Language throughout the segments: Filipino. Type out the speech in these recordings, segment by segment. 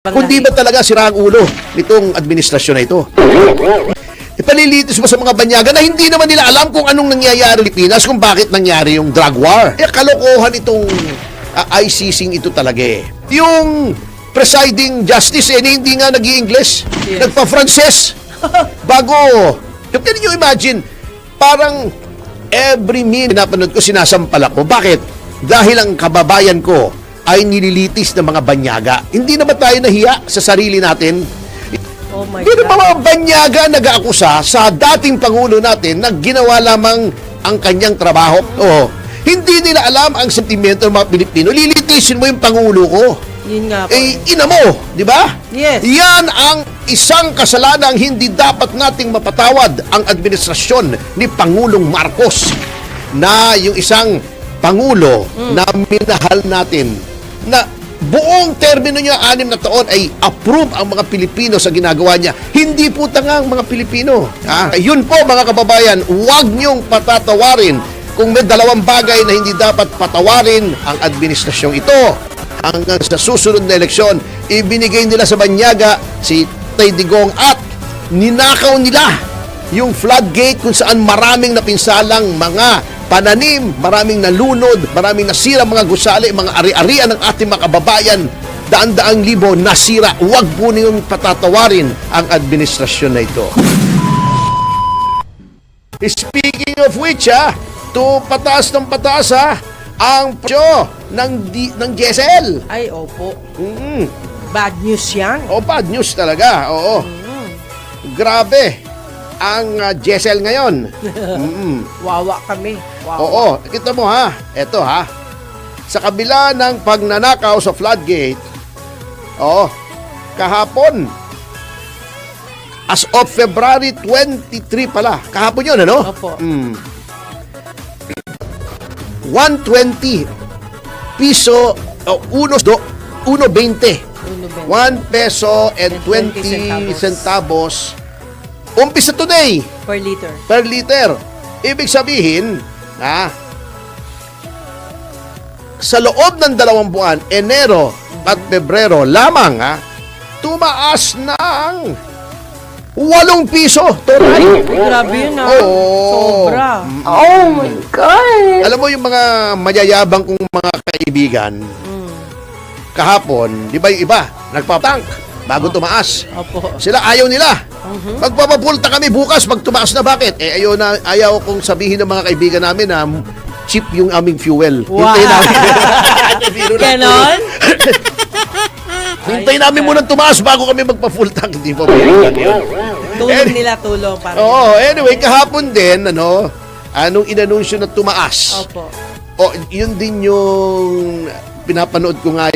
Kundi ba talaga sira ang ulo nitong administrasyon na ito? Ipalilitis mo sa mga banyaga na hindi naman nila alam kung anong nangyayari sa Pilipinas, kung bakit nangyari yung drug war. Kalokohan itong ICC ito talaga eh. Yung presiding justice hindi nga nag-i-English. Yes. Nagpa-Frances. Bago. Can you imagine, parang every minute napanood ko, sinasampal ako. Bakit? Dahil ang kababayan ko ay nililitis ng mga banyaga. Hindi na ba tayo nahiya sa sarili natin? Oh my Pero God. mga banyaga nag-aakusa sa dating Pangulo natin na ginawa lamang ang kanyang trabaho. Oh, hindi nila alam ang sentimento ng mga Pilipino. Lilitisin mo yung Pangulo ko. Yun nga po. Ina mo, di ba? Yes. Yan ang isang kasalanang hindi dapat nating mapatawad ang administrasyon ni Pangulong Marcos, na yung isang Pangulo na minahal natin, na buong termino niya, 6 na taon, ay approve ang mga Pilipino sa ginagawa niya. Hindi po tanga ang mga Pilipino. Yun po mga kababayan, huwag niyong patatawarin kung may dalawang bagay na hindi dapat patawarin ang administrasyong ito. Hanggang sa susunod na eleksyon, ibinigay nila sa banyaga si Tay Digong at ninakaw nila yung floodgate kung saan maraming napinsalang mga pananim, maraming nalunod, maraming nasira mga gusali, mga ari-arian ng ating mga kababayan, daan-daang libo nasira. Huwag po niyong patatawarin ang administrasyon na ito. Speaking of which, pataas ng pataas ang presyo ng diesel. Ay, opo. Bad news yan. Bad news talaga. Oo. Grabe ang diesel ngayon. Wawa kami. Wawa. Oo, kita mo eto sa kabila ng pagnanakaw sa floodgate, kahapon, as of February 23 pala, kahapon yun, ano? Opo. 120 piso, 1.20. 1 peso and 20 centavos. Umpisa today. Per liter. Per liter. Ibig sabihin, sa loob ng 2 buwan, Enero at Pebrero lamang, tumaas ng 8 piso. Total. Grabe yun Oo. Sobra. Oh my God! Alam mo yung mga mayayabang kong mga kaibigan, kahapon, di ba yung iba, nagpatank bago tumaas. Opo. Sila ayaw nila. Magpapapulta kami bukas pag tumaas na. Bakit? Ayaw kong sabihin ng mga kaibigan namin na cheap yung aming fuel. Wow. Hintayin namin. Ganon? Hintayin namin munang tumaas bago kami magpa-full tank. Hindi po ba yun? Tulong nila, tulong. Anyway, kahapon din, anong inanunsyo na tumaas? Opo. Yun din yung pinapanood ko nga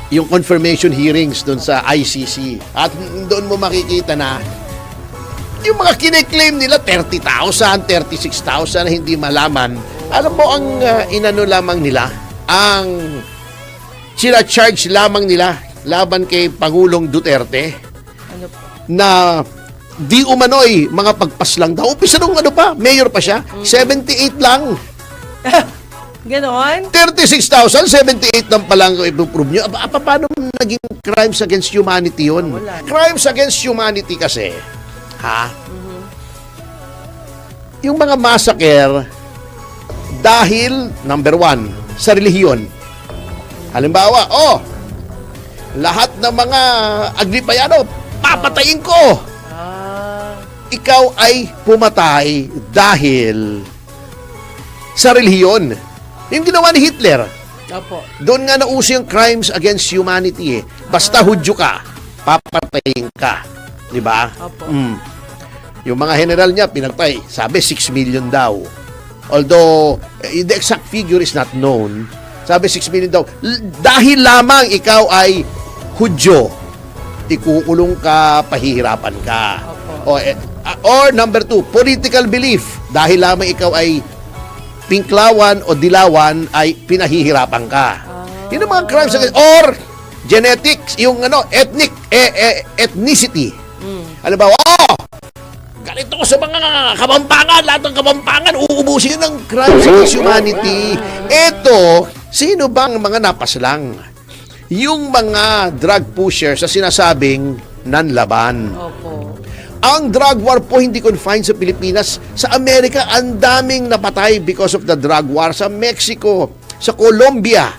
yung confirmation hearings doon sa ICC. At doon mo makikita na yung mga kine-claim nila 30,000, 36,000 na hindi malaman. Alam mo ang inano lamang nila, ang sila-charge lamang nila laban kay Pangulong Duterte Ano po? na di umano'y mga pagpaslang daw. Umpisa nung mayor pa siya, 78 lang. Ganon? 36,000, 78 lang palang i-prove nyo. Paano naging crimes against humanity yun? Wala. Crimes against humanity kasi, yung mga massacre, dahil, number 1, sa relihiyon. Halimbawa, lahat ng mga Agripayano, papatayin ko! Ikaw ay pumatay dahil sa relihiyon. Yung ginawa ni Hitler, Opo. doon nga nauso yung crimes against humanity. Basta Hudyo ka, papatayin ka. Di ba? Opo. Yung mga general niya, pinatay. Sabi, 6 million daw. Although, the exact figure is not known. Sabi, 6 million daw. Dahil lamang ikaw ay Hudyo, ikukulong ka, pahihirapan ka. Or number 2, political belief. Dahil lamang ikaw ay pinklawan o dilawan, ay pinahihirapan ka. Yun ang mga crimes against, or genetics, yung ethnicity. Halimbawa, ganito ko sa mga Kapampangan, lahat ng Kapampangan, uubusin ng crimes against humanity. Ito, sino bang mga napaslang? yung mga drug pushers sa sinasabing nanlaban. Opo. Ang drug war po hindi confined sa Pilipinas. Sa Amerika, ang daming napatay because of the drug war. Sa Mexico, sa Colombia,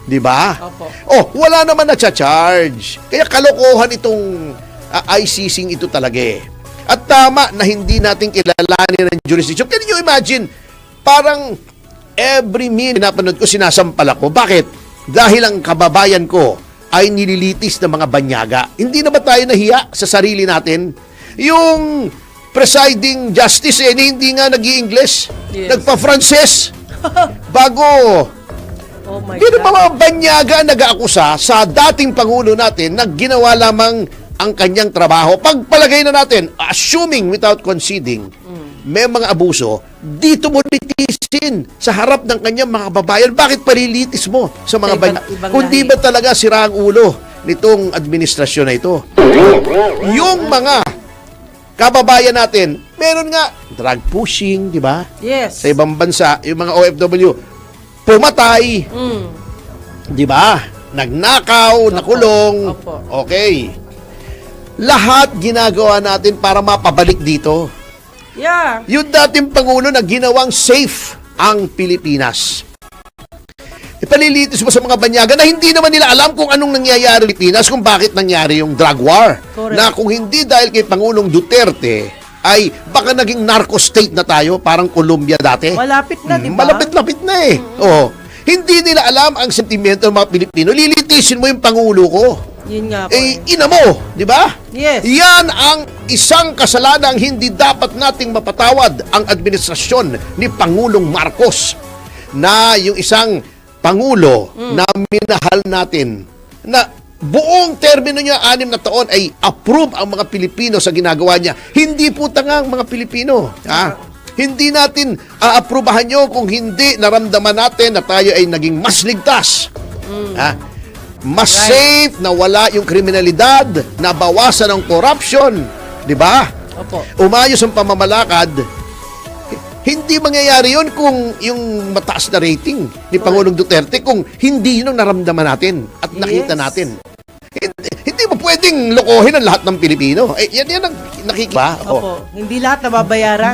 di ba? Opo. Oh, wala naman nagcha-charge. Kaya kalokohan itong ICC ito talaga eh. At tama na hindi natin kilalanin ng jurisdiction. Can you imagine? Parang every minute napanood ko, sinasampal ako. Bakit? Dahil ang kababayan ko ay nililitis ng mga banyaga. Hindi na ba tayo nahiya sa sarili natin? Yung presiding justice hindi nga nag-i-English. Yes. Nagpa-Frances. Bago. Oh my Hindi God. ba mga banyaga nag-aakusa sa dating Pangulo natin na ginawa lamang ang kanyang trabaho? Pagpalagay na natin, assuming without conceding, may mga abuso, dito mo litisin sa harap ng kanyang mga kababayan. Bakit palilitis mo sa mga ibang Kung di lahi. ba talaga sira ang ulo nitong administrasyon na ito? Yung mga kababayan natin, meron nga drug pushing, di ba? Yes. Sa ibang bansa, yung mga OFW, pumatay, Mm. di ba? Nagnakaw, nakulong. Opo. Okay. Lahat ginagawa natin para mapabalik dito. Yeah. Yung dating Pangulo na ginawang safe ang Pilipinas. Ipalilitis mo sa mga banyaga na hindi naman nila alam kung anong nangyayari sa Pilipinas, kung bakit nangyari yung drug war. Correct. Na kung hindi dahil kay Pangulong Duterte, ay baka naging narco state na tayo, parang Colombia dati. Malapit na, di ba? Malapit-lapit na eh. Oo. Hindi nila alam ang sentimento ng mga Pilipino. Lilitisin mo yung Pangulo ko. Yun nga po. Ina mo, di ba? Yes. Yan ang isang kasalanang hindi dapat nating mapatawad ang administrasyon ni Pangulong Marcos, na yung isang Pangulo na minahal natin, na buong termino niya, 6 na taon, ay approve ang mga Pilipino sa ginagawa niya. Hindi po tanga ang mga Pilipino. Ha? Hindi natin aaprubahan nyo kung hindi naramdaman natin na tayo ay naging mas ligtas. Ha? Mas safe, na wala yung kriminalidad, na bawasan ang corruption. Di ba? Opo. Umayos ang pamamalakad. Hindi mangyayari yun kung yung mataas na rating ni Pangulong Duterte, kung hindi yun ang naramdaman natin at nakita Yes. natin. Hindi mo pwedeng lokohin ang lahat ng Pilipino. Yan ang nakikita. Opo. Hindi lahat nababayaran.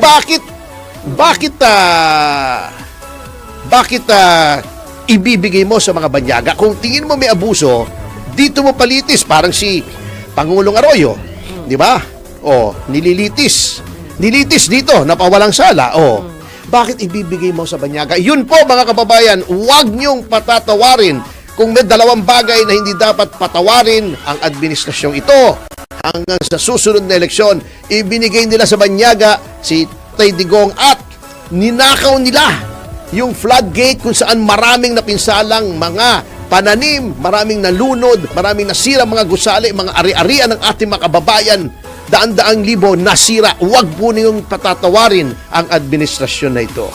Bakit ibibigay mo sa mga banyaga? Kung tingin mo may abuso, dito mo palitis, parang si Pangulong Arroyo, di ba? Nilitis dito, napawalang sala. Bakit ibibigay mo sa banyaga? Yun po, mga kababayan, huwag niyong patatawarin kung may dalawang bagay na hindi dapat patawarin ang administrasyong ito. Hanggang sa susunod na eleksyon, ibinigay nila sa banyaga si Tay Digong at ninakaw nila yung floodgate kung saan maraming napinsalang mga pananim, maraming nalunod, maraming nasira mga gusali, mga ari-arian ng ating mga kababayan, daan-daang libo nasira. Huwag po niyong patatawarin ang administrasyon na ito.